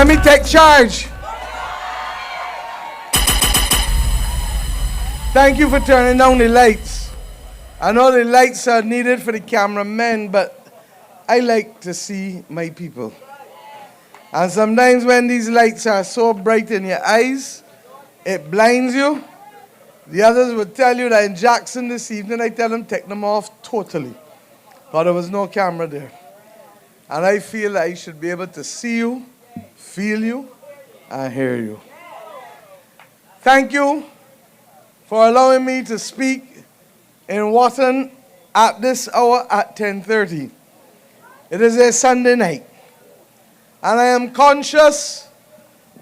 Let me take charge. Thank you for turning down the lights. I know the lights are needed for the cameramen, but I like to see my people. And sometimes when these lights are so bright in your eyes, it blinds you. The others would tell you that in Jackson this evening, I tell them take them off totally. But there was no camera there. And I feel that I should be able to see you, feel you, and hear you. Thank you for allowing me to speak in Wotton at this hour at 10:30. It is a Sunday night. And I am conscious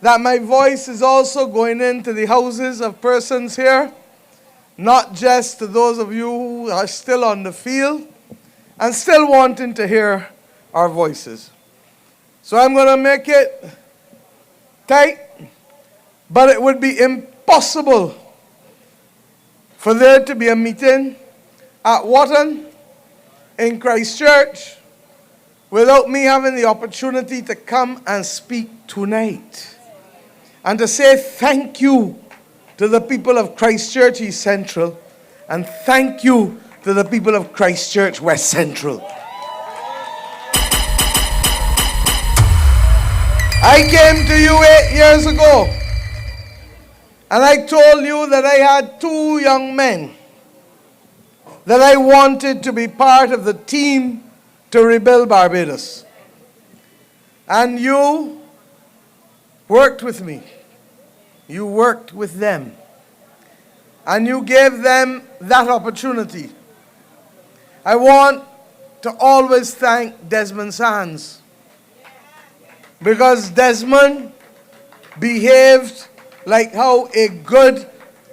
that my voice is also going into the houses of persons here, not just to those of you who are still on the field and still wanting to hear our voices. So I'm going to make it tight, but it would be impossible for there to be a meeting at Wotton in Christchurch without me having the opportunity to come and speak tonight and to say thank you to the people of Christchurch East Central and thank you to the people of Christchurch West Central. I came to you 8 years ago and I told you that I had 2 young men that I wanted to be part of the team to rebuild Barbados. And you worked with me. You worked with them. And you gave them that opportunity. I want to always thank Desmond Sands, because Desmond behaved like how a good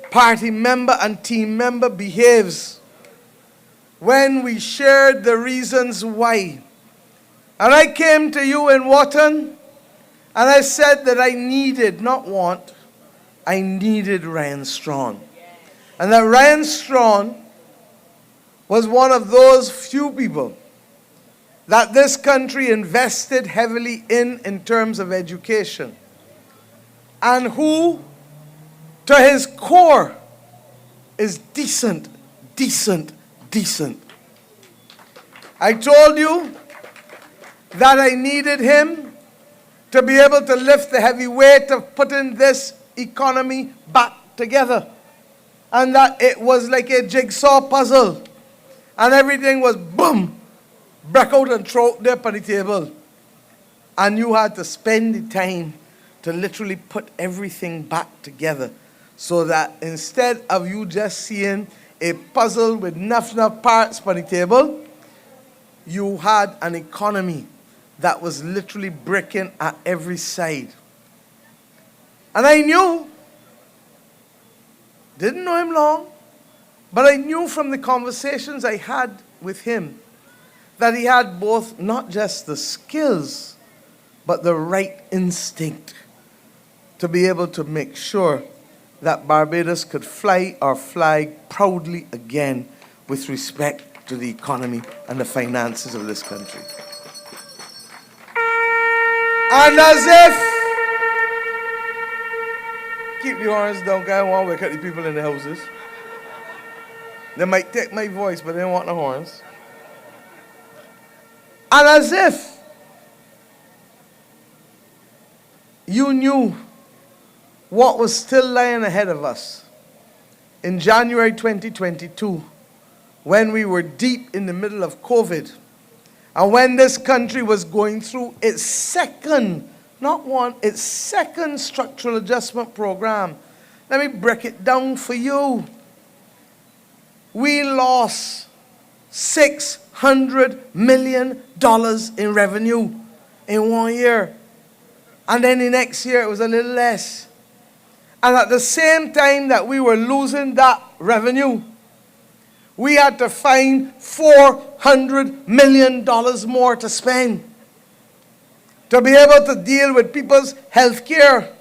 party member and team member behaves when we shared the reasons why. And I came to you in Wotton and I said that I needed, not want, I needed Ryan Strawn. And that Ryan Strawn was one of those few people that this country invested heavily in terms of education, and who, to his core, is decent. I told you that I needed him to be able to lift the heavy weight of putting this economy back together, and that it was like a jigsaw puzzle, and everything was boom, break out and throw it there on the table. And you had to spend the time to literally put everything back together so that instead of you just seeing a puzzle with enough parts on the table, you had an economy that was literally breaking at every side. And I knew, didn't know him long, but I knew from the conversations I had with him that he had both not just the skills, but the right instinct to be able to make sure that Barbados could fly our flag proudly again with respect to the economy and the finances of this country. And as if, keep the horns down, because I want to wake up the people in the houses. They might take my voice, but they don't want the horns. And as if you knew what was still lying ahead of us in January 2022, when we were deep in the middle of COVID, and when this country was going through its second, not one, its second structural adjustment program. Let me break it down for you. We lost $600 million in revenue in 1 year. And then the next year it was a little less. And at the same time that we were losing that revenue, we had to find $400 million more to spend to be able to deal with people's health care,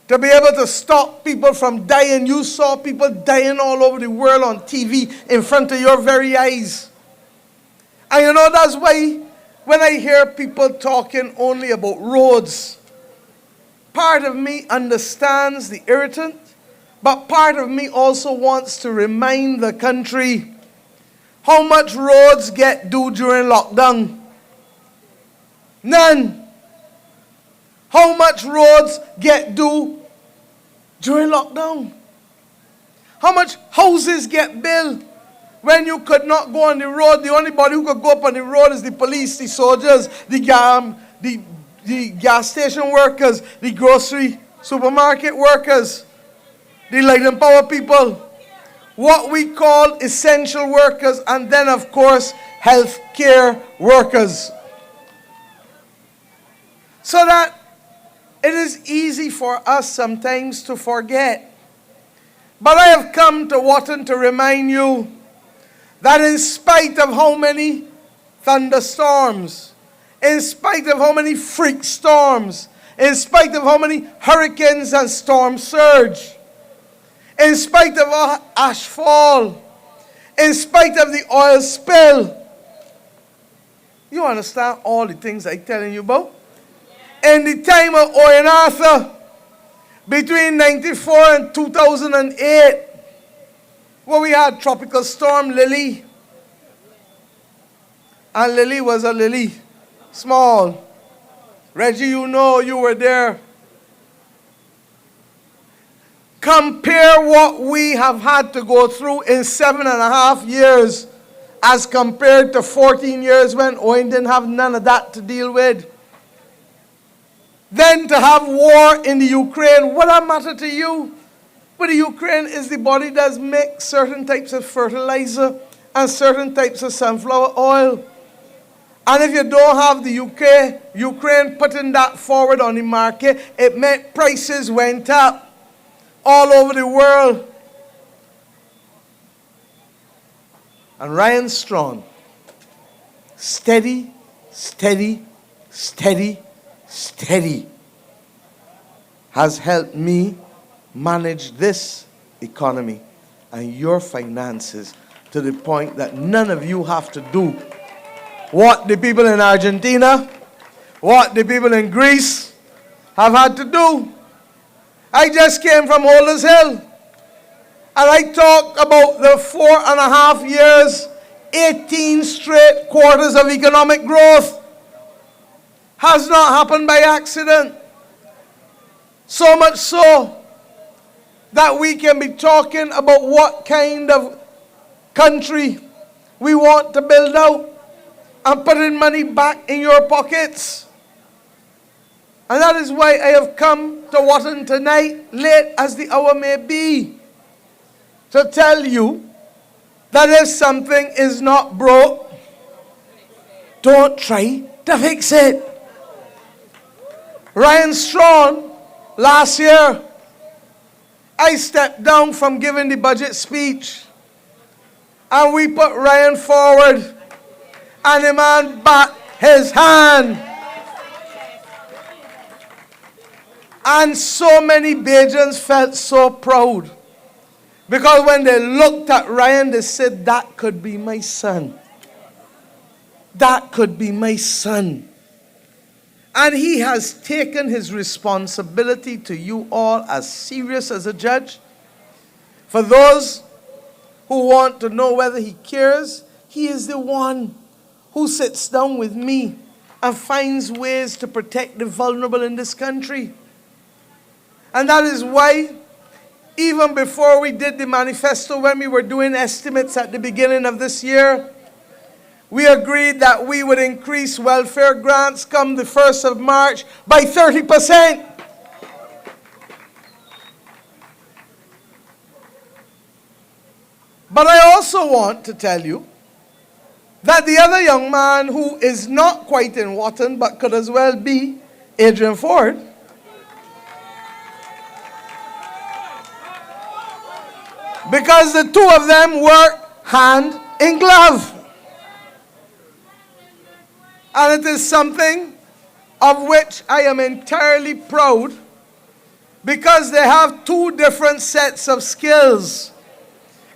to be able to stop people from dying. You saw people dying all over the world on TV in front of your very eyes. And you know, that's why when I hear people talking only about roads, part of me understands the irritant, but part of me also wants to remind the country how much roads get do during lockdown. None. How much roads get do during lockdown? How much houses get built when you could not go on the road? The only body who could go up on the road is the police, the soldiers, the gas station workers, the grocery supermarket workers, the light and power people, what we call essential workers, and then of course health care workers. So that it is easy for us sometimes to forget. But I have come to Wotton to remind you that in spite of how many thunderstorms, in spite of how many freak storms, in spite of how many hurricanes and storm surge, in spite of our ash fall, in spite of the oil spill, you understand all the things I'm telling you about? In the time of Owen Arthur, between 94 and 2008, where we had Tropical Storm Lily. And Lily was a lily, small. Reggie, you know, you were there. Compare what we have had to go through in 7.5 years as compared to 14 years when Owen didn't have none of that to deal with. Then to have war in the Ukraine, what that matter to you? But the Ukraine is the body that makes certain types of fertilizer and certain types of sunflower oil. And if you don't have the Ukraine putting that forward on the market, it meant prices went up all over the world. And Ryan Strong, steady, has helped me manage this economy and your finances to the point that none of you have to do what the people in Argentina, what the people in Greece have had to do. I just came from Holders Hill, and I talked about the 4.5 years, 18 straight quarters of economic growth. Has not happened by accident. So much so that we can be talking about what kind of country we want to build out and putting money back in your pockets. And that is why I have come to Wotton tonight, late as the hour may be, to tell you that if something is not broke, don't try to fix it. Ryan Strong, last year, I stepped down from giving the budget speech, and we put Ryan forward, and the man bat his hand. And so many Bajans felt so proud, because when they looked at Ryan, they said, that could be my son. That could be my son. And he has taken his responsibility to you all as serious as a judge. For those who want to know whether he cares, he is the one who sits down with me and finds ways to protect the vulnerable in this country. And that is why, even before we did the manifesto, when we were doing estimates at the beginning of this year, we agreed that we would increase welfare grants come the 1st of March by 30%. But I also want to tell you that the other young man who is not quite in Wotton but could as well be Adrian Ford, because the two of them work hand in glove. And it is something of which I am entirely proud, because they have two different sets of skills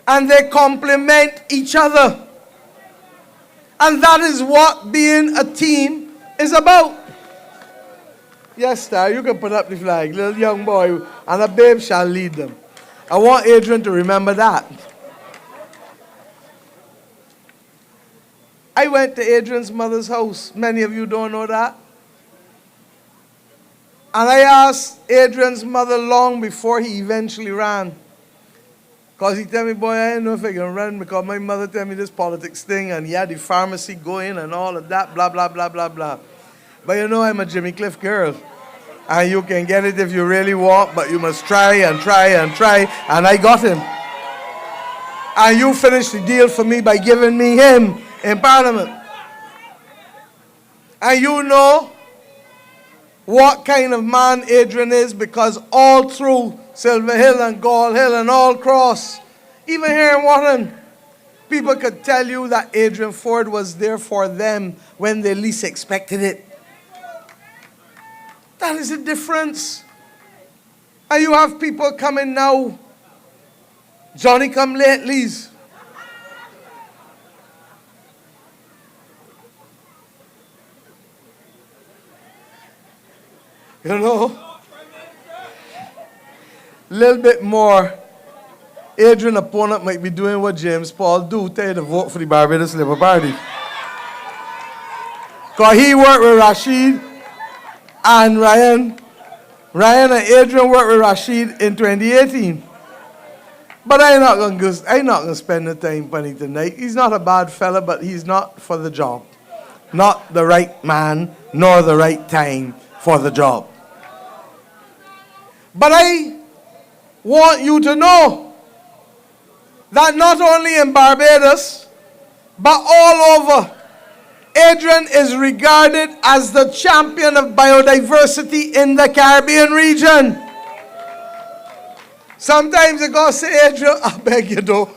and they complement each other. And that is what being a team is about. Yes, sir, you can put up the flag. Little young boy and a babe shall lead them. I want Adrian to remember that. I went to Adrian's mother's house. Many of you don't know that. And I asked Adrian's mother long before he eventually ran. Because he tell me, boy, I don't know if I can run because my mother tell me this politics thing and he had the pharmacy going and all of that, blah, blah, blah, blah, blah. But you know I'm a Jimmy Cliff girl. And you can get it if you really want, but you must try and try and try. And I got him. And you finished the deal for me by giving me him in Parliament. And you know what kind of man Adrian is, because all through Silver Hill and Gall Hill and all across, even here in Wotton, people could tell you that Adrian Ford was there for them when they least expected it. That is the difference. And you have people coming now, Johnny come latelys. You know, a little bit more, Adrian opponent might be doing what James Paul do, tell you to vote for the Barbados Labour Party. Because he worked with Rashid and Ryan. Ryan and Adrian worked with Rashid in 2018. But I'm not going to spend the time on it tonight. He's not a bad fella, but he's not for the job. Not the right man, nor the right time for the job. But I want you to know that not only in Barbados, but all over, Adrian is regarded as the champion of biodiversity in the Caribbean region. Sometimes you go say, Adrian, I beg you though.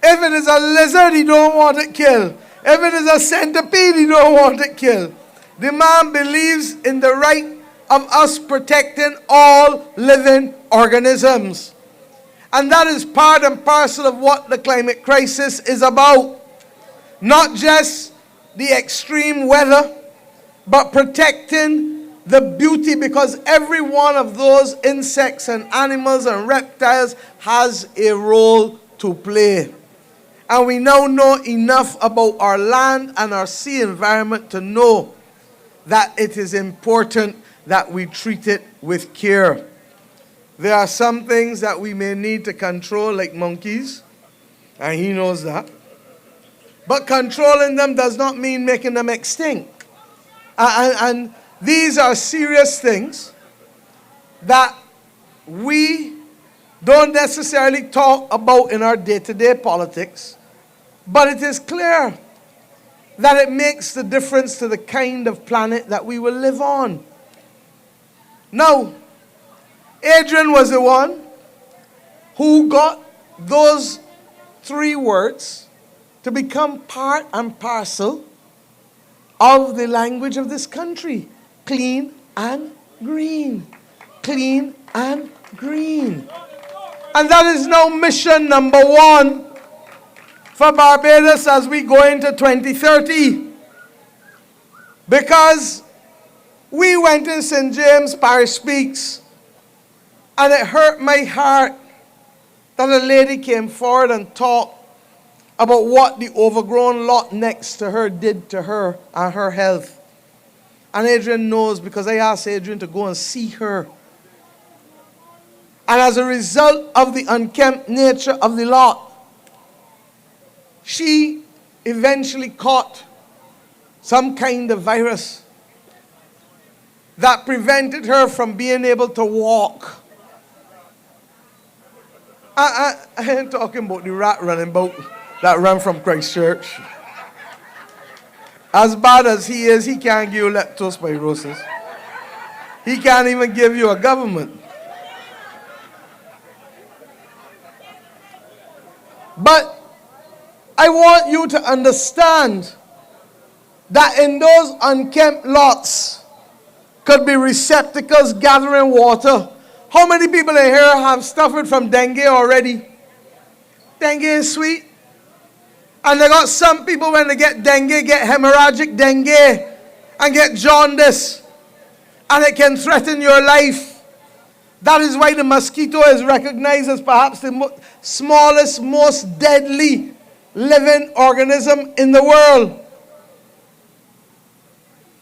If it is a lizard, he don't want it killed. If it is a centipede, he don't want it killed. The man believes in the right of us protecting all living organisms. And that is part and parcel of what the climate crisis is about. Not just the extreme weather, but protecting the beauty, because every one of those insects and animals and reptiles has a role to play. And we now know enough about our land and our sea environment to know that it is important that we treat it with care. There are some things that we may need to control, like monkeys, and he knows that. But controlling them does not mean making them extinct. And these are serious things that we don't necessarily talk about in our day-to-day politics, but it is clear that it makes the difference to the kind of planet that we will live on. Now, Adrian was the one who got those three words to become part and parcel of the language of this country. Clean and green. Clean and green. And that is now mission number one for Barbados as we go into 2030. Because we went in St. James Parish Speaks, and it hurt my heart that a lady came forward and talked about what the overgrown lot next to her did to her and her health. And Adrian knows, because I asked Adrian to go and see her. And as a result of the unkempt nature of the lot, she eventually caught some kind of virus that prevented her from being able to walk. I ain't talking about the rat running about that ran from Christchurch. As bad as he is, he can't give you leptospirosis. He can't even give you a government. But I want you to understand that in those unkempt lots could be receptacles gathering water. How many people in here have suffered from dengue already? Dengue is sweet. And they got some people, when they get dengue, get hemorrhagic dengue and get jaundice. and it can threaten your life. That is why the mosquito is recognized as perhaps the smallest, most deadly living organism in the world.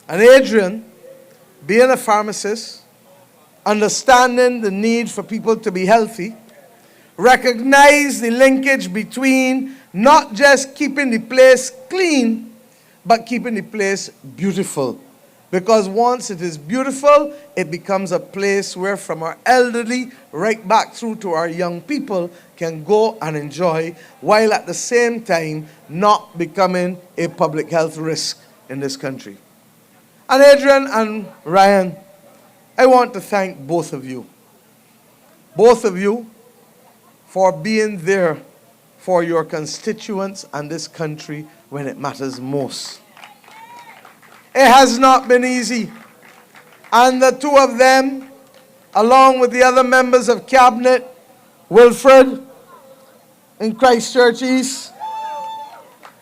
And Adrian, being a pharmacist, understanding the need for people to be healthy, recognized the linkage between not just keeping the place clean, but keeping the place beautiful. Because once it is beautiful, it becomes a place where from our elderly right back through to our young people can go and enjoy, while at the same time not becoming a public health risk in this country. And Adrian and Ryan, I want to thank both of you. Both of you for being there for your constituents and this country when it matters most. It has not been easy. And the two of them, along with the other members of cabinet, Wilfred in Christchurch East,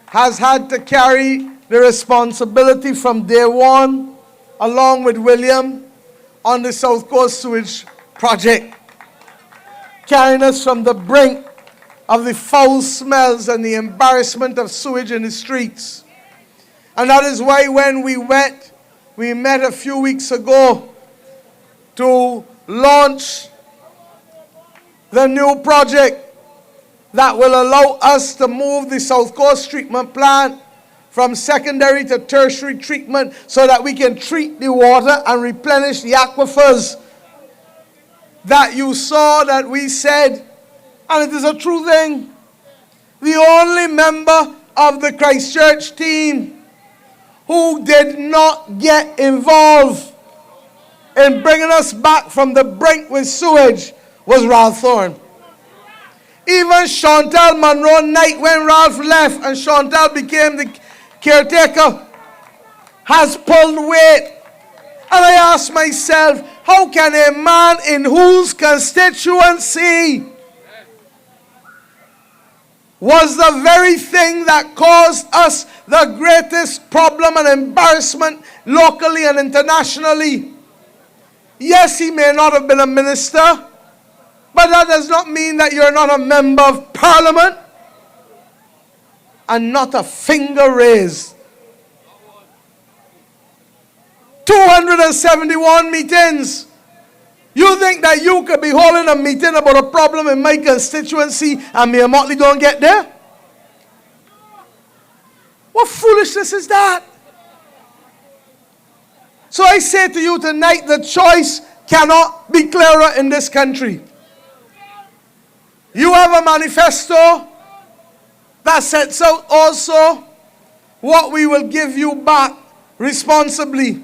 has had to carry the responsibility from day one, along with William, on the South Coast Sewage Project, carrying us from the brink of the foul smells and the embarrassment of sewage in the streets. And that is why when we met a few weeks ago to launch the new project that will allow us to move the South Coast treatment plant from secondary to tertiary treatment so that we can treat the water and replenish the aquifers that you saw, that we said, and it is a true thing, the only member of the Christchurch team who did not get involved in bringing us back from the brink with sewage was Ralph Thorne. Even Chantal Monroe Knight, when Ralph left and Chantal became the caretaker, has pulled weight. And I ask myself, how can a man in whose constituency was the very thing that caused us the greatest problem and embarrassment locally and internationally? Yes, he may not have been a minister, but that does not mean that you're not a member of parliament and not a finger raised. 271 meetings. You think that you could be holding a meeting about a problem in my constituency and Mayor Mottley don't get there? What foolishness is that? So I say to you tonight, the choice cannot be clearer in this country. You have a manifesto that sets out also what we will give you back responsibly.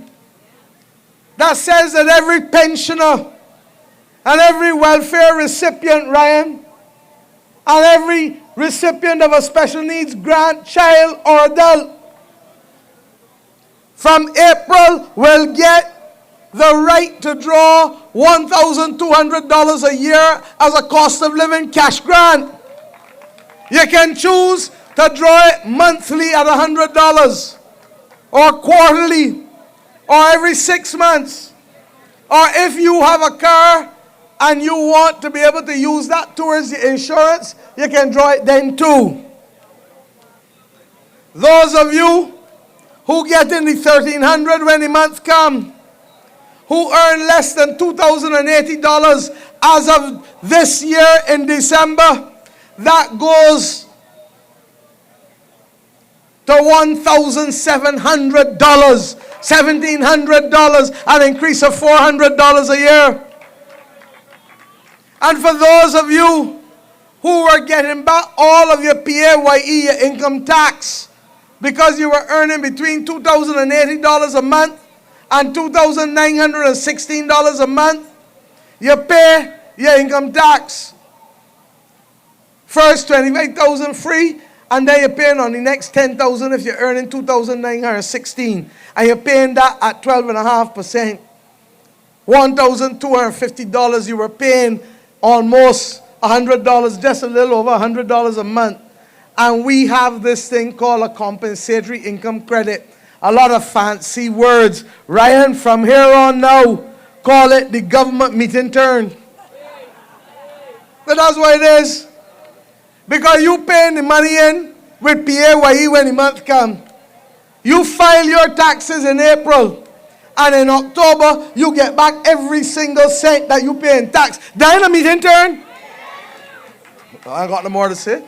That says that every pensioner and every welfare recipient, Ryan, and every recipient of a special needs grant, child or adult, from April will get the right to draw $1,200 a year as a cost of living cash grant. You can choose to draw it monthly at $100, or quarterly, or every 6 months. Or if you have a car and you want to be able to use that towards the insurance, you can draw it then too. Those of you who get in the $1,300 when the month comes, who earn less than $2,080 as of this year in December, that goes to $1,700, $1,700, an increase of $400 a year. And for those of you who are getting back all of your PAYE, your income tax, because you were earning between $2,080 a month and $2,916 a month, you pay your income tax. First $25,000 free, and then you're paying on the next $10,000 if you're earning $2,916, and you're paying that at 12.5%. $1,250 you were paying almost $100, just a little over $100 a month. And we have this thing called a compensatory income credit. a lot of fancy words. Ryan, from here on now, call it the government meeting turn. But that's what it is. Because you paying the money in with PAYE when the month comes. You file your taxes in April. And in October, you get back every single cent that you pay in tax. Then the meeting turn. I got no more to say.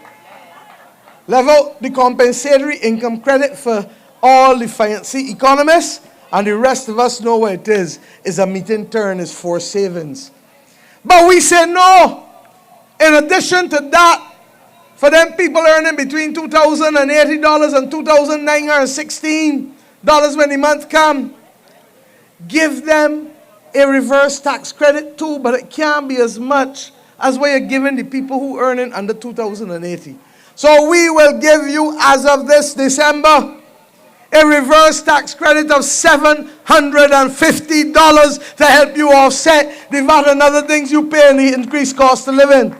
Level the compensatory income credit for all the fancy economists. And the rest of us know what it is. It's a meeting turn, is for savings. But we say no. In addition to that, for them people earning between $2,080 and $2,916 when the month comes, give them a reverse tax credit too, but it can't be as much as what you're giving the people who earning under $2,080. So we will give you, as of this December, a reverse tax credit of $750 to help you offset the VAT and other things you pay in the increased cost of living.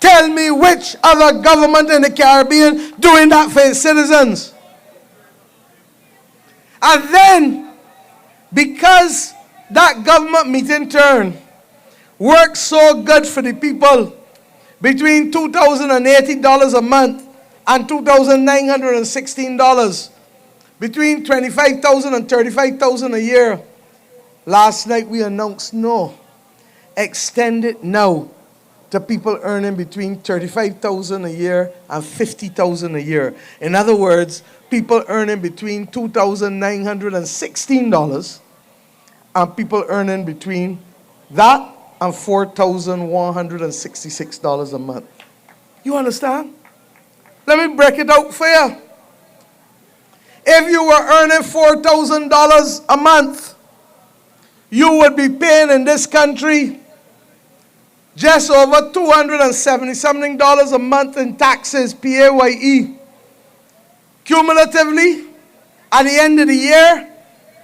Tell me which other government in the Caribbean doing that for its citizens. And then, because that government meeting turn works so good for the people between $2,080 a month and $2,916, between $25,000 and $35,000 a year, last night we announced no. Extend it now to people earning between $35,000 a year and $50,000 a year. In other words, people earning between $2,916 and people earning between that and $4,166 a month. You understand? Let me break it out for you. If you were earning $4,000 a month, you would be paying in this country just over $270-something a month in taxes, PAYE. Cumulatively, at the end of the year,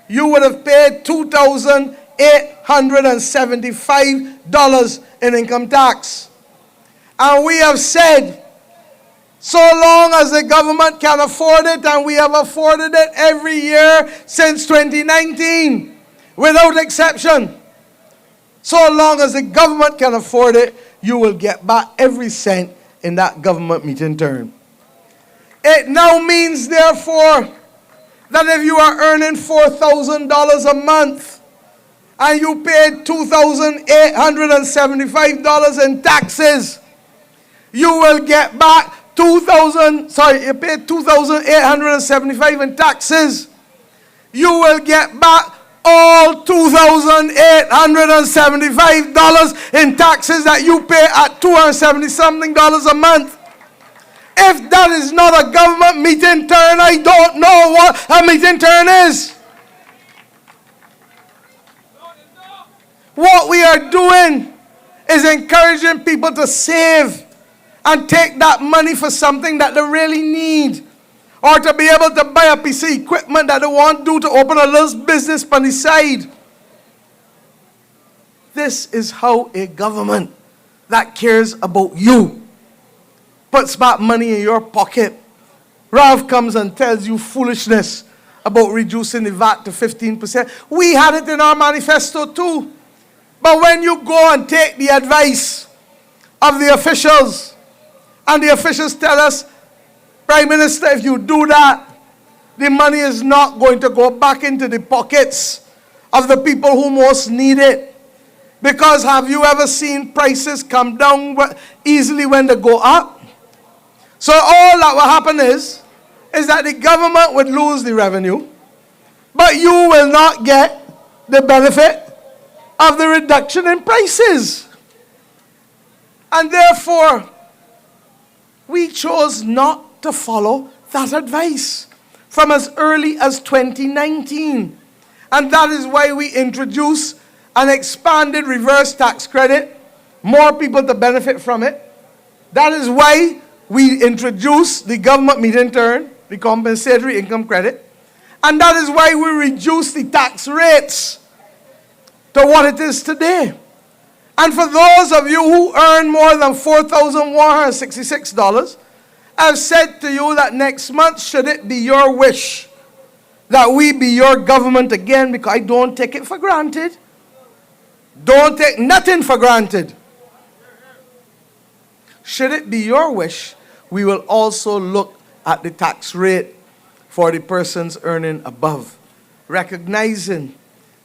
you would have paid $2,875 in income tax. And we have said, so long as the government can afford it, and we have afforded it every year since 2019, without exception, so long as the government can afford it, you will get back every cent in that government meeting turn. It now means, therefore, that if you are earning $4,000 a month and you paid $2,875 in taxes, you will get back you paid $2,875 in taxes. You will get back all $2,875 in taxes that you pay at $270-something a month. If that is not a government meeting turn, I don't know what a meeting turn is. What we are doing is encouraging people to save and take that money for something that they really need, or to be able to buy a piece of equipment that they want to do to open a little business on the side. This is how a government that cares about you puts back money in your pocket. Ralph comes and tells you foolishness about reducing the VAT to 15%. We had it in our manifesto too. But when you go and take the advice of the officials, and the officials tell us, Prime Minister, if you do that, the money is not going to go back into the pockets of the people who most need it. Because have you ever seen prices come down easily when they go up? So all that will happen is that the government would lose the revenue, but you will not get the benefit of the reduction in prices. And therefore, we chose not to follow that advice from as early as 2019. And that is why we introduced an expanded reverse tax credit, more people to benefit from it. That is why we introduced the government meeting turn, the compensatory income credit. And that is why we reduced the tax rates to what it is today. And for those of you who earn more than $4,166 I've said to you that next month, should it be your wish that we be your government again, because I don't take it for granted. Don't take nothing for granted. Should it be your wish, we will also look at the tax rate for the persons earning above, recognizing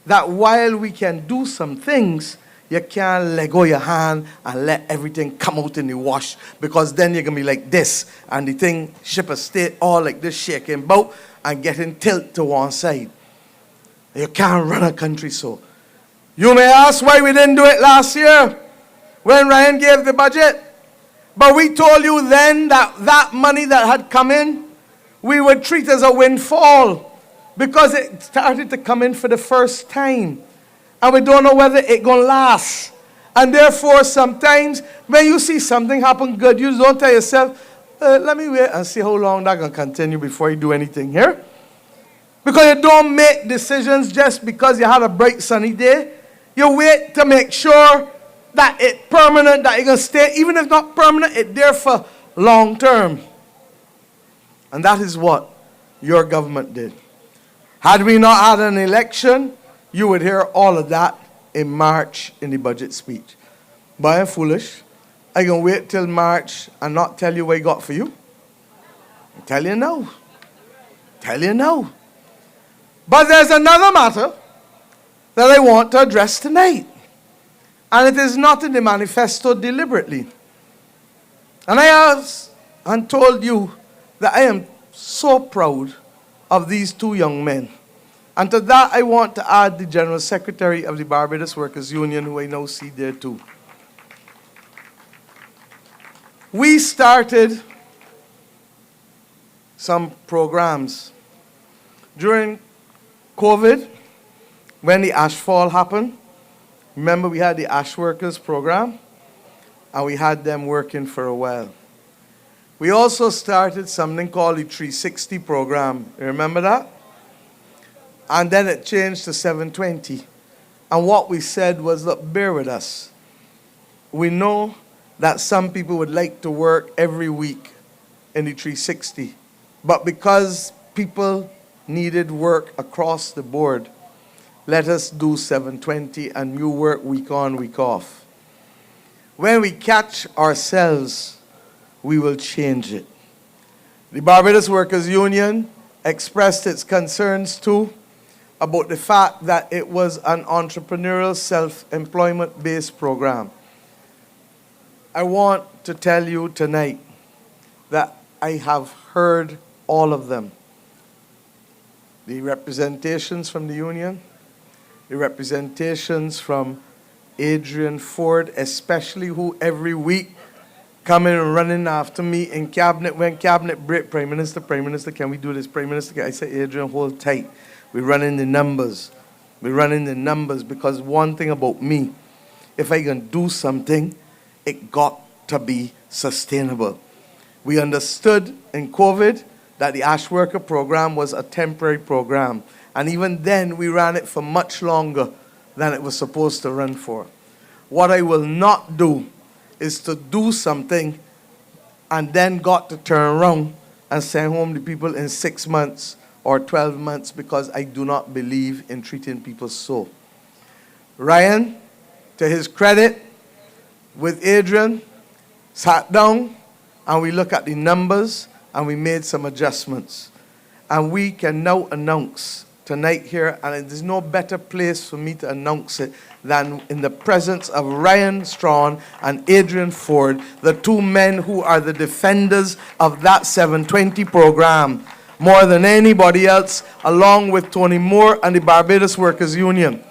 that while we can do some things, you can't let go your hand and let everything come out in the wash, because then you're going to be like this, and the thing, ship of state, all like this, shaking bout and getting tilt to one side. You can't run a country so. You may ask why we didn't do it last year when Ryan gave the budget. But we told you then that that money that had come in, we would treat as a windfall, because it started to come in for the first time. And we don't know whether it's going to last. And therefore, sometimes when you see something happen good, you don't tell yourself, let me wait and see how long that's going to continue before you do anything here. Because you don't make decisions just because you had a bright sunny day. You wait to make sure that it's permanent, that it's going to stay. Even if not permanent, it's there for long term. And that is what your government did. Had we not had an election, you would hear all of that in March in the budget speech. But I'm foolish. I'm going to wait till March and not tell you what I got for you. I tell you now. Tell you now. But there's another matter that I want to address tonight. And it is not in the manifesto deliberately. And I asked and told you that I am so proud of these two young men. And to that I want to add the General Secretary of the Barbados Workers Union, who I now see there too. We started some programs during COVID, when the ash fall happened. Remember, we had the ash workers program, and we had them working for a while. We also started something called the 360 program. You remember that? And then it changed to 720. And what we said was, look, bear with us. We know that some people would like to work every week in the 360. But because people needed work across the board, let us do 720 and you work week on, week off. When we catch ourselves, we will change it. The Barbados Workers Union expressed its concerns too about the fact that it was an entrepreneurial self-employment based program. I want to tell you tonight that I have heard all of them. The representations from the union, the representations from Adrian Ford, especially, who every week come in and running after me in cabinet. When cabinet break, Prime Minister, can we do this? Prime Minister, I say, Adrian, hold tight. We're running the numbers. We're running the numbers, because one thing about me, if I can do something, it got to be sustainable. We understood in COVID that the ash worker program was a temporary program. And even then, we ran it for much longer than it was supposed to run for. What I will not do is to do something and then got to turn around and send home the people in 6 months or 12 months, because I do not believe in treating people so. Ryan, to his credit, with Adrian, sat down and we looked at the numbers and we made some adjustments. And we can now announce tonight here, and there's no better place for me to announce it than in the presence of Ryan Strawn and Adrian Ford, the two men who are the defenders of that 720 program, more than anybody else, along with Tony Moore and the Barbados Workers Union,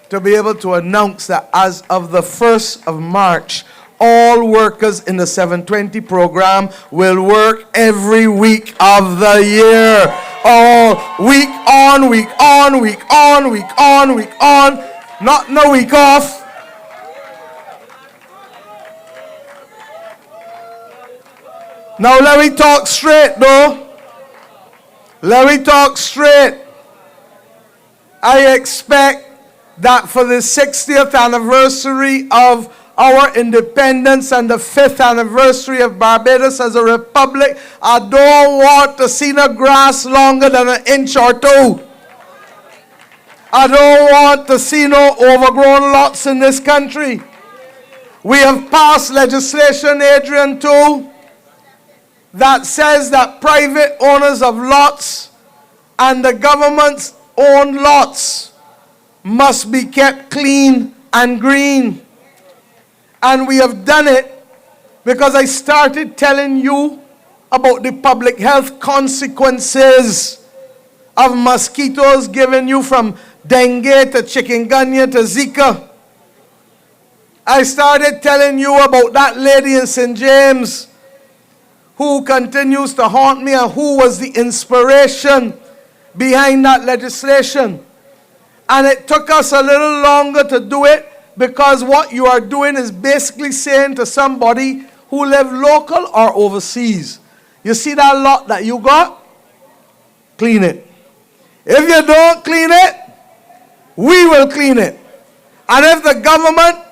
to be able to announce that as of the 1st of March, all workers in the 720 program will work every week of the year. All week on, week on, week on, week on, week on. Not no week off. Now let me talk straight though. Let me talk straight. I expect that for the 60th anniversary of our independence and the 5th anniversary of Barbados as a republic, I don't want to see no grass longer than an inch or two. I don't want to see no overgrown lots in this country. We have passed legislation, Adrian, too, that says that private owners of lots and the government's own lots must be kept clean and green. And we have done it because I started telling you about the public health consequences of mosquitoes giving you from dengue to chikungunya to Zika. I started telling you about that lady in St. James who continues to haunt me and who was the inspiration behind that legislation. And it took us a little longer to do it because what you are doing is basically saying to somebody who live local or overseas, you see that lot that you got? Clean it. If you don't clean it, we will clean it. And if the government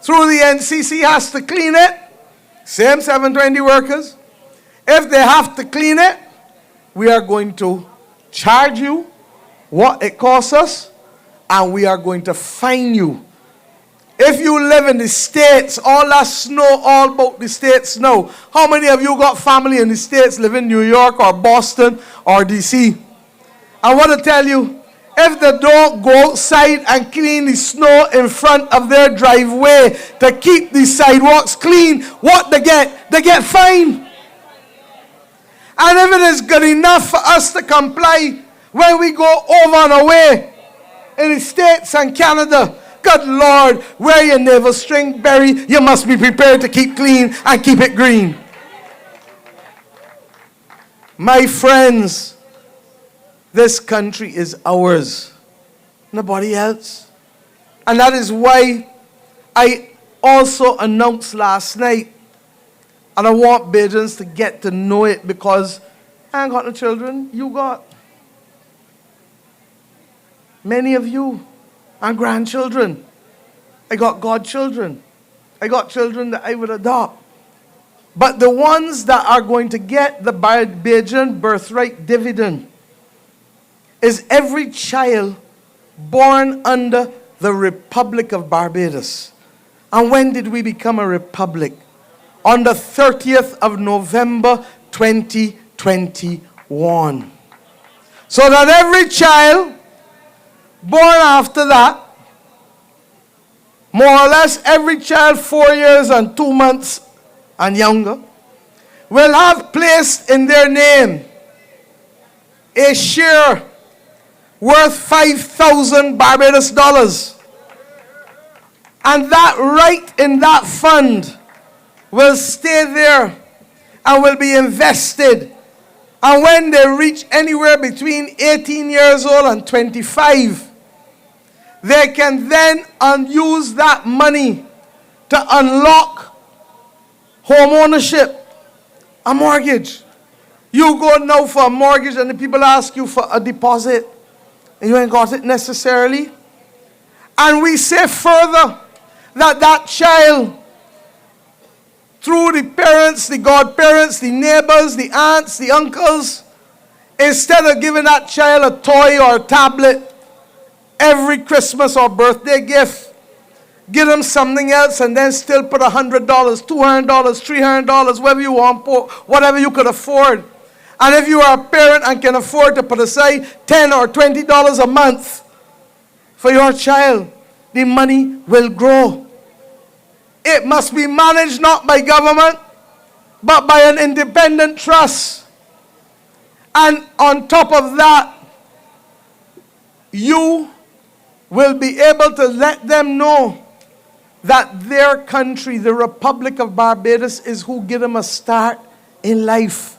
through the NCC has to clean it, same 720 workers, if they have to clean it, we are going to charge you what it costs us, and we are going to fine you. If you live in the States, all that snow, all about the States now. How many of you got family in the States, live in New York or Boston or DC? I want to tell you, if they don't go outside and clean the snow in front of their driveway to keep the sidewalks clean, what they get? They get fined. And if it is good enough for us to comply when we go over and away in the States and Canada, good Lord, where your navel string berry, you must be prepared to keep clean and keep it green. My friends, this country is ours, nobody else. And that is why I also announced last night, and I want Bajans to get to know it, because I ain't got no children, you got. Many of you are grandchildren. I got godchildren. I got children that I would adopt. But the ones that are going to get the Bajan birthright dividend is every child born under the Republic of Barbados. And when did we become a republic? On the 30th of November 2021. So that every child born after that, more or less every child 4 years and 2 months and younger, will have placed in their name a share worth 5,000 Barbados dollars. And that right in that fund will stay there and will be invested. And when they reach anywhere between 18 years old and 25, they can then use that money to unlock home ownership, a mortgage. You go now for a mortgage and the people ask you for a deposit, and you ain't got it necessarily. And we say further that that child, through the parents, the godparents, the neighbors, the aunts, the uncles, instead of giving that child a toy or a tablet every Christmas or birthday gift, give them something else and then still put $100, $200, $300, whatever you want, whatever you could afford. And if you are a parent and can afford to put aside $10 or $20 a month for your child, the money will grow. It must be managed not by government, but by an independent trust. And on top of that, you will be able to let them know that their country, the Republic of Barbados, is who give them a start in life.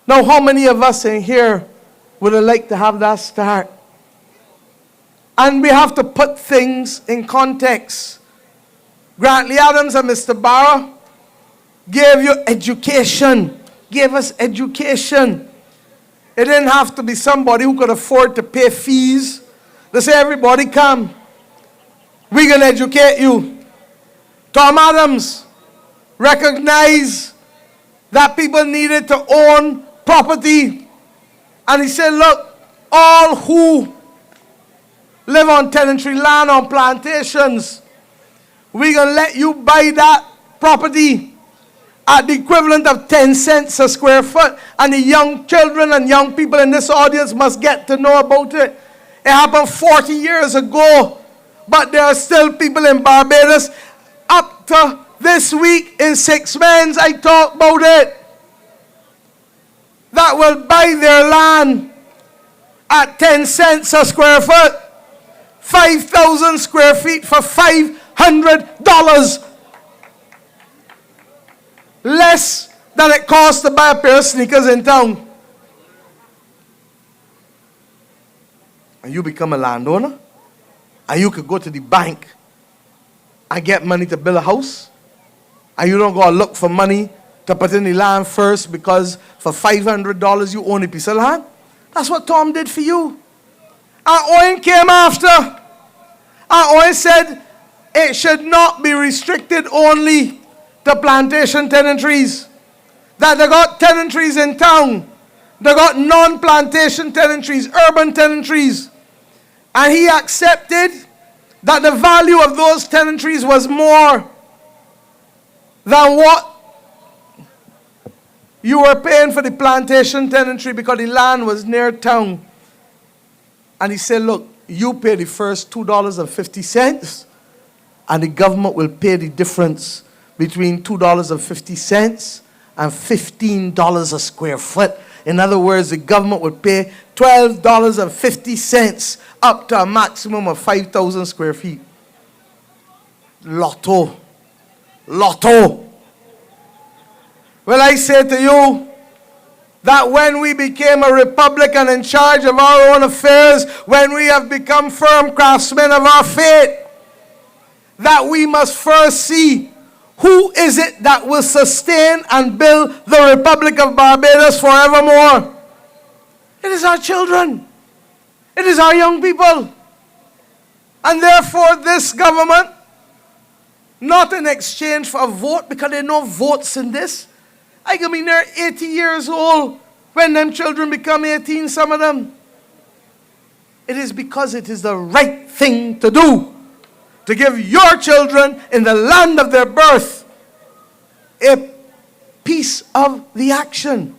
Now, how many of us in here would have liked to have that start? And we have to put things in context. Grantley Adams and Mr. Barra gave you education, gave us education. It didn't have to be somebody who could afford to pay fees. They say, everybody come. We're going to educate you. Tom Adams recognized that people needed to own property. And he said, look, all who live on tenantry land, on plantations, we're going to let you buy that property at the equivalent of 10 cents a square foot. And the young children and young people in this audience must get to know about it. It happened 40 years ago, but there are still people in Barbados. Up to this week in 6 months, I talk about it, that will buy their land at 10 cents a square foot, 5,000 square feet for $500. Less than it costs to buy a pair of sneakers in town. And you become a landowner, and you could go to the bank and get money to build a house, and you don't go and look for money to put in the land first, because for $500 you own a piece of land. That's what Tom did for you. And Owen came after. And Owen said it should not be restricted only to plantation tenantries. That they got tenantries in town. They got non-plantation tenantries, urban tenantries. And he accepted that the value of those tenantries was more than what you were paying for the plantation tenantry, because the land was near town. And he said, look, you pay the first $2.50, and the government will pay the difference between $2.50 and $15 a square foot. In other words, the government would pay $12.50 up to a maximum of 5,000 square feet. Lotto. Lotto. Well, I say to you that when we became a republic and in charge of our own affairs, when we have become firm craftsmen of our fate, that we must first see who is it that will sustain and build the Republic of Barbados forevermore. It is our children. It is our young people. And therefore this government, not in exchange for a vote, because there are no votes in this. I can be near 80 years old when them children become 18, some of them. It is because it is the right thing to do, to give your children in the land of their birth a piece of the action,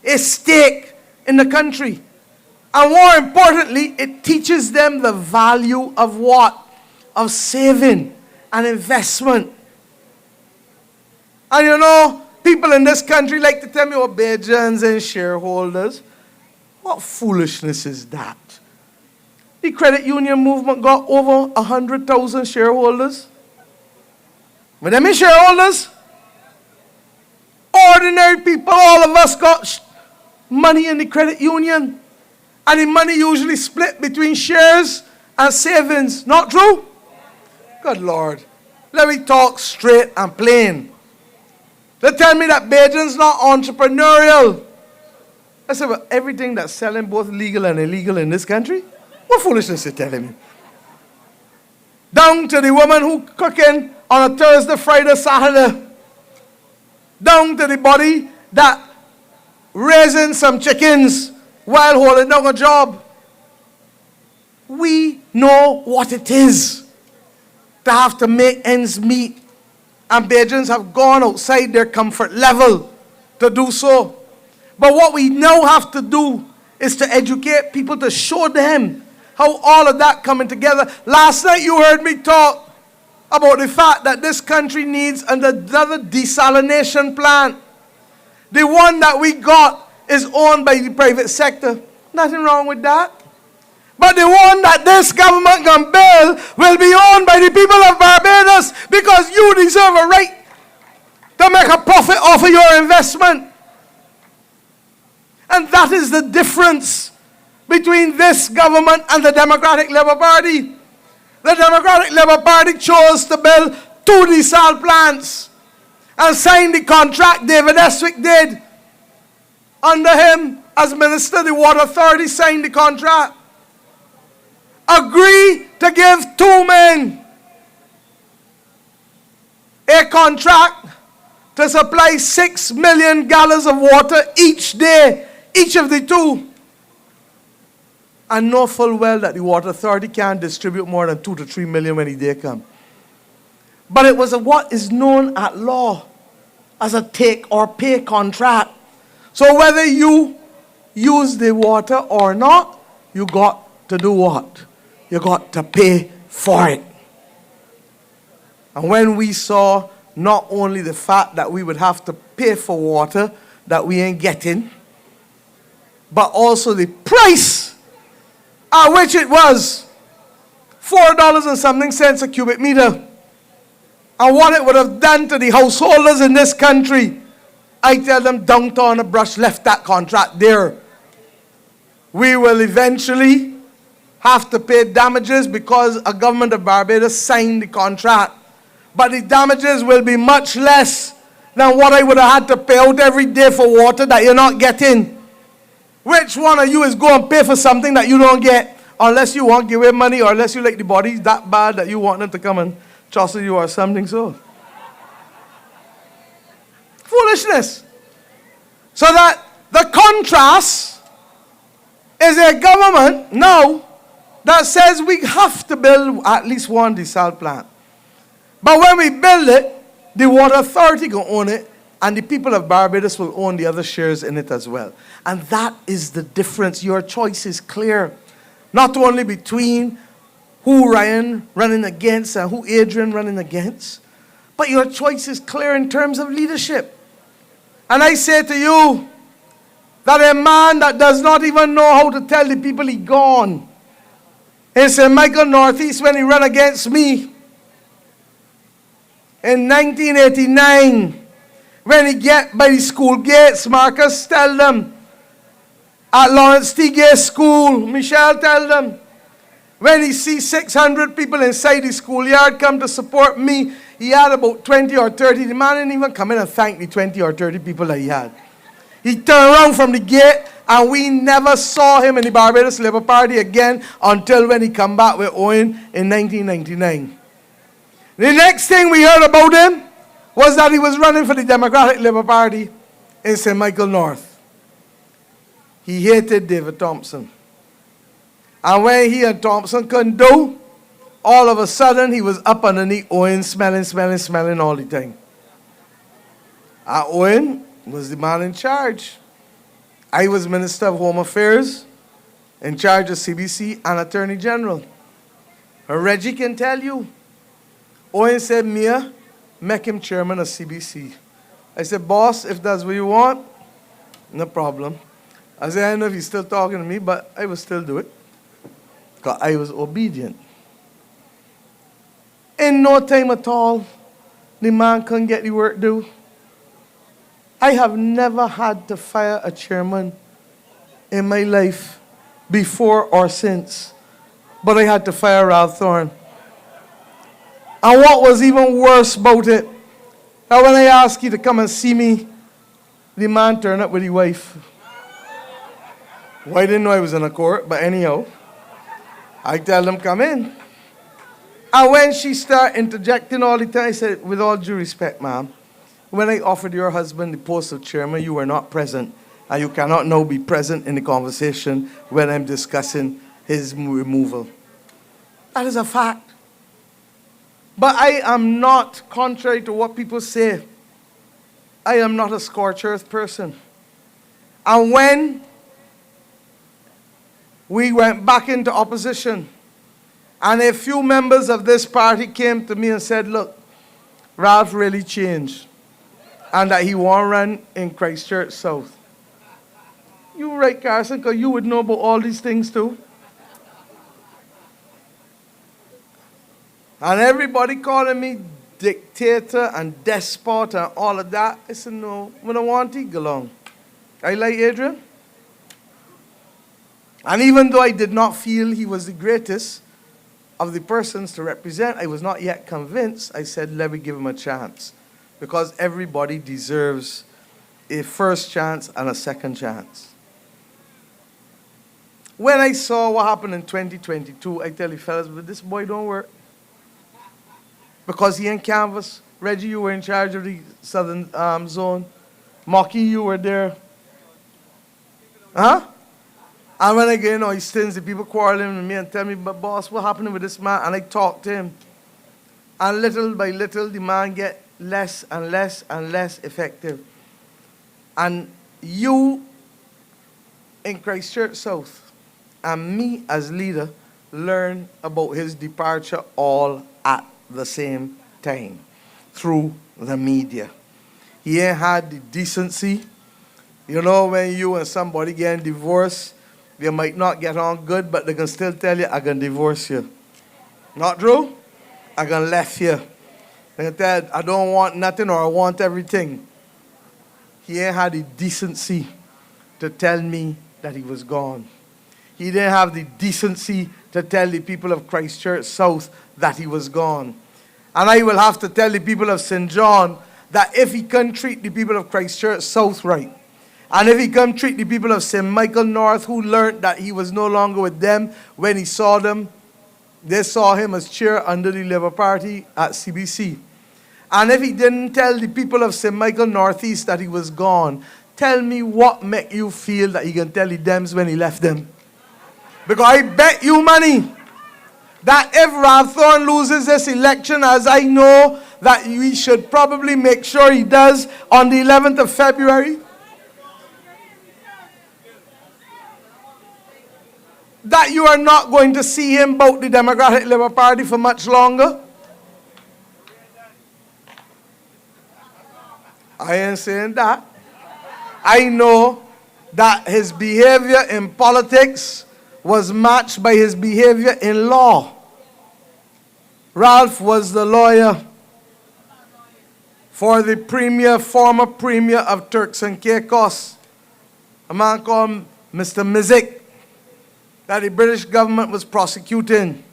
a stake in the country. And more importantly, it teaches them the value of what? Of saving and investment. And you know, people in this country like to tell me, oh, Bajans and shareholders. What foolishness is that? The credit union movement got over 100,000 shareholders. But them is shareholders. Ordinary people, all of us got money in the credit union. And the money usually split between shares and savings. Not true? Good Lord. Let me talk straight and plain. They tell me that Bajan's not entrepreneurial. I said, well, everything that's selling both legal and illegal in this country? What foolishness are you telling me? Down to the woman who cooking on a Thursday, Friday, Saturday. Down to the body that raising some chickens while holding down a job. We know what it is to have to make ends meet. And Bajans have gone outside their comfort level to do so. But what we now have to do is to educate people, to show them how all of that coming together. Last night you heard me talk about the fact that this country needs another desalination plant. The one that we got is owned by the private sector. Nothing wrong with that. But the one that this government can build will be owned by the people of Barbados, because you deserve a right to make a profit off of your investment. And that is the difference between this government and the Democratic Labour Party. The Democratic Labour Party chose to build 2 desal plants and sign the contract. David Eswick did. Under him, as Minister, the Water Authority signed the contract. Agree to give 2 men contract to supply 6 million gallons of water each day, each of the two. And know full well that the water authority can't distribute more than 2 to 3 million when the day comes. But it was what is known at law as a take or pay contract. So whether you use the water or not, you got to do what? You got to pay for it. And when we saw not only the fact that we would have to pay for water that we ain't getting, but also the price at which it was, $4 and something cents a cubic meter, and what it would have done to the householders in this country, I tell them, downtown a brush left that contract there. We will eventually have to pay damages because a government of Barbados signed the contract. But the damages will be much less than what I would have had to pay out every day for water that you're not getting. Which one of you is going to pay for something that you don't get? Unless you want to give away money, or unless you like the bodies that bad that you want them to come and jostle you or something so. Foolishness. So that the contrast is a government now that says we have to build at least one desal plant. But when we build it, the water authority will own it, and the people of Barbados will own the other shares in it as well. And that is the difference. Your choice is clear. Not only between who Ryan running against and who Adrian running against, but your choice is clear in terms of leadership. And I say to you that a man that does not even know how to tell the people he gone in St. Michael Northeast when he ran against me in 1989, when he get by the school gates, Marcus tell them, at Lawrence T. Gay School, Michelle tell them, when he sees 600 people inside the schoolyard come to support me, he had about 20 or 30. The man didn't even come in and thank the 20 or 30 people that he had. He turned around from the gate, and we never saw him in the Barbados Labour Party again until when he come back with Owen in 1999. The next thing we heard about him was that he was running for the Democratic Labour Party in St. Michael North. He hated David Thompson. And when he and Thompson couldn't do, all of a sudden he was up underneath Owen, smelling all the time. And Owen was the man in charge. I was Minister of Home Affairs, in charge of CBC and Attorney General. And Reggie can tell you, Owen said, Mia, make him chairman of CBC. I said, boss, if that's what you want, no problem. I said, I don't know if he's still talking to me, but I will still do it. Because I was obedient. In no time at all, the man couldn't get the work done. I have never had to fire a chairman in my life before or since. But I had to fire Ralph Thorne. And what was even worse about it, that when I asked you to come and see me, the man turned up with his wife. Well, I didn't know I was in a court, but anyhow, I tell them, come in. And when she started interjecting all the time, I said, with all due respect, ma'am, when I offered your husband the post of chairman, you were not present, and you cannot now be present in the conversation when I'm discussing his removal. That is a fact. But I am not, contrary to what people say, I am not a scorched earth person. And when we went back into opposition, and a few members of this party came to me and said, look, Ralph really changed, and that he won't run in Christchurch South. You right, Carson, because you would know about all these things too. And everybody calling me dictator and despot and all of that. I said, no, I don't want to go along. I like Adrian. And even though I did not feel he was the greatest of the persons to represent, I was not yet convinced. I said, let me give him a chance. Because everybody deserves a first chance and a second chance. When I saw what happened in 2022, I tell you fellas, but this boy don't work. Because he in canvas Reggie, you were in charge of the southern zone. Mocky, you were there. Huh? And when I get in Oystins, the people quarreling with me and tell me, but boss, what happened with this man? And I talk to him. And little by little, the man get less and less and less effective. And you in Christchurch South and me as leader learn about his departure all at the same time through the media. He ain't had the decency. You know, when you and somebody getting divorced, they might not get on good, but they can still tell you, I can divorce you. Not true? I can left you. They can tell, I don't want nothing or I want everything. He ain't had the decency to tell me that he was gone. He didn't have the decency to tell the people of Christchurch South that he was gone. And I will have to tell the people of St. John that if he can treat the people of Christchurch South right, and if he can treat the people of St. Michael North, who learned that he was no longer with them when he saw them, they saw him as chair under the Labour Party at CBC. And if he didn't tell the people of St. Michael Northeast that he was gone, tell me what make you feel that he can tell the Dems when he left them. Because I bet you money that if Ravthorne loses this election, as I know that we should probably make sure he does on the 11th of February, that you are not going to see him bout the Democratic Labour Party for much longer. I ain't saying that. I know that his behavior in politics was matched by his behavior in law. Ralph was the lawyer for the former premier of Turks and Caicos, a man called Mr. Mizik, that the British government was prosecuting.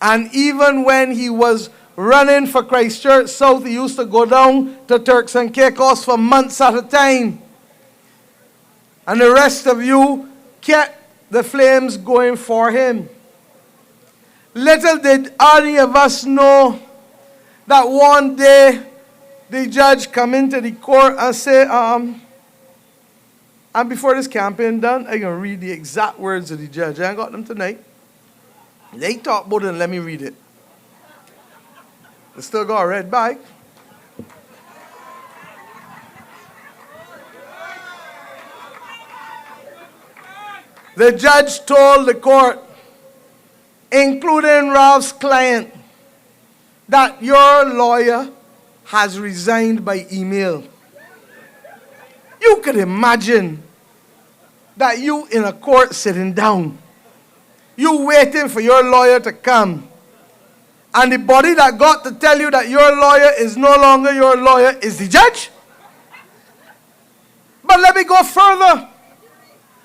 And even when he was running for Christchurch South, he used to go down to Turks and Caicos for months at a time. And the rest of you kept the flames going for him. Little did any of us know that one day the judge come into the court and say, and before this campaign done, I'm going to read the exact words of the judge. I ain't got them tonight. They talk about it and let me read it. I still got a red bike. The judge told the court, including Ralph's client, that your lawyer has resigned by email. You could imagine that you in a court sitting down, you waiting for your lawyer to come, and the body that got to tell you that your lawyer is no longer your lawyer is the judge. But let me go further.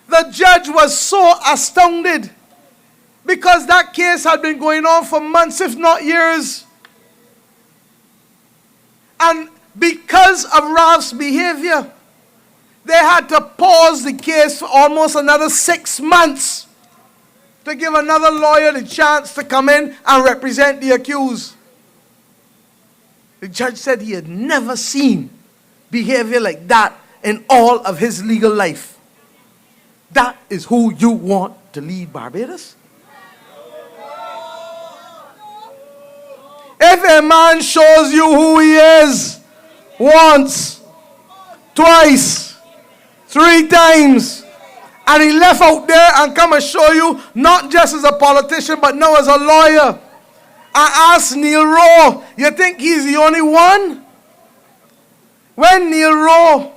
The judge was so astounded because that case had been going on for months, if not years. And because of Ralph's behavior, they had to pause the case for almost another 6 months to give another lawyer the chance to come in and represent the accused. The judge said he had never seen behavior like that in all of his legal life. That is who you want to lead Barbados? If a man shows you who he is once, twice, 3 times, and he left out there and come and show you, not just as a politician, but now as a lawyer, I asked Neil Rowe, you think he's the only one? When Neil Rowe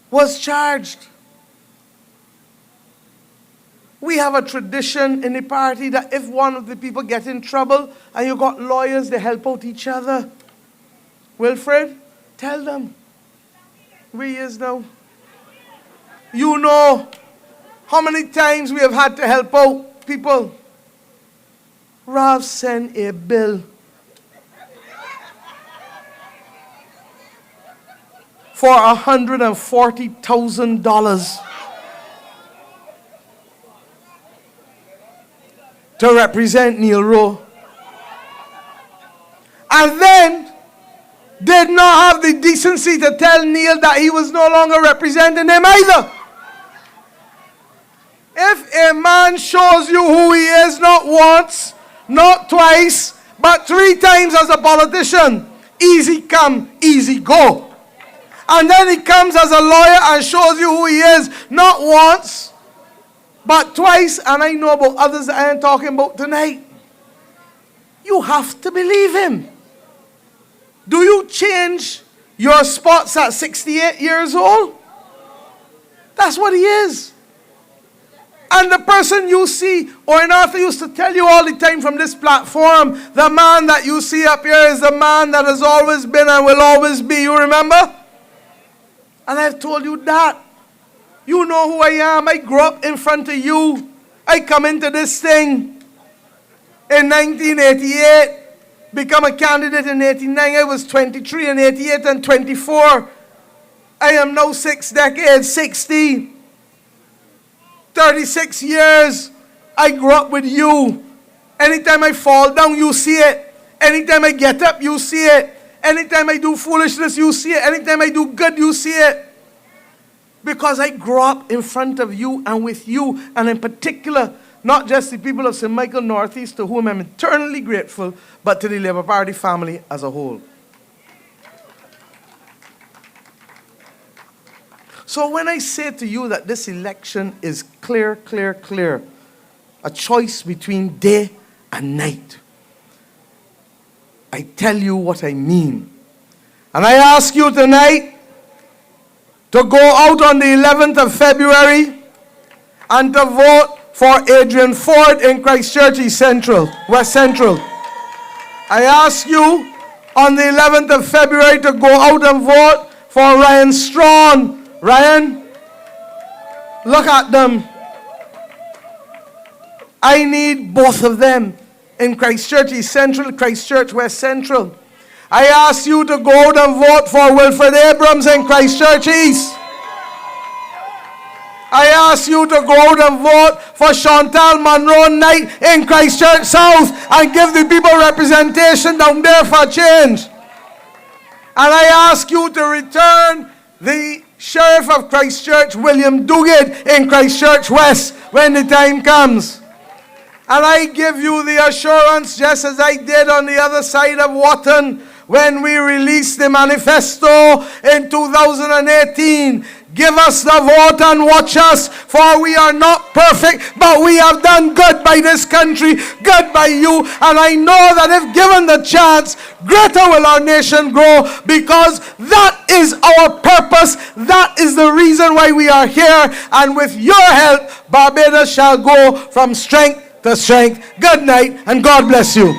was charged, we have a tradition in the party that if one of the people get in trouble and you got lawyers, they help out each other. Wilfred, tell them. Where he is now. You know how many times we have had to help out people. Ralph sent a bill for $140,000 to represent Neil Rowe. And then did not have the decency to tell Neil that he was no longer representing him either. If a man shows you who he is, not once, not twice, but 3 times as a politician, easy come, easy go. And then he comes as a lawyer and shows you who he is, not once, but twice, and I know about others that I am talking about tonight. You have to believe him. Do you change your spots at 68 years old? That's what he is. And the person you see, or Arthur used to tell you all the time from this platform, the man that you see up here is the man that has always been and will always be. You remember? And I've told you that. You know who I am. I grew up in front of you. I come into this thing in 1988. Become a candidate in 89. I was 23 in 88 and 24. I am now 6 decades, 60. 36 years, I grew up with you. Anytime I fall down, you see it. Anytime I get up, you see it. Anytime I do foolishness, you see it. Anytime I do good, you see it. Because I grew up in front of you and with you, and in particular, not just the people of St. Michael Northeast, to whom I'm eternally grateful, but to the Labour Party family as a whole. So when I say to you that this election is clear, clear, clear, a choice between day and night, I tell you what I mean. And I ask you tonight to go out on the 11th of February and to vote for Adrian Ford in Christchurch East Central, West Central. I ask you on the 11th of February to go out and vote for Ryan Strawn. Ryan, look at them. I need both of them in Christchurch East Central, Christchurch West Central. I ask you to go out and vote for Wilfred Abrams in Christchurch East. I ask you to go out and vote for Chantal Monroe Knight in Christchurch South and give the people representation down there for a change. And I ask you to return the Sheriff of Christchurch, William Duguid, in Christchurch West when the time comes. And I give you the assurance, just as I did on the other side of Wotton when we released the manifesto in 2018. Give us the vote and watch us, for we are not perfect, but we have done good by this country, good by you. And I know that if given the chance, greater will our nation grow, because that is our purpose. That is the reason why we are here. And with your help, Barbados shall go from strength to strength. Good night, and God bless you.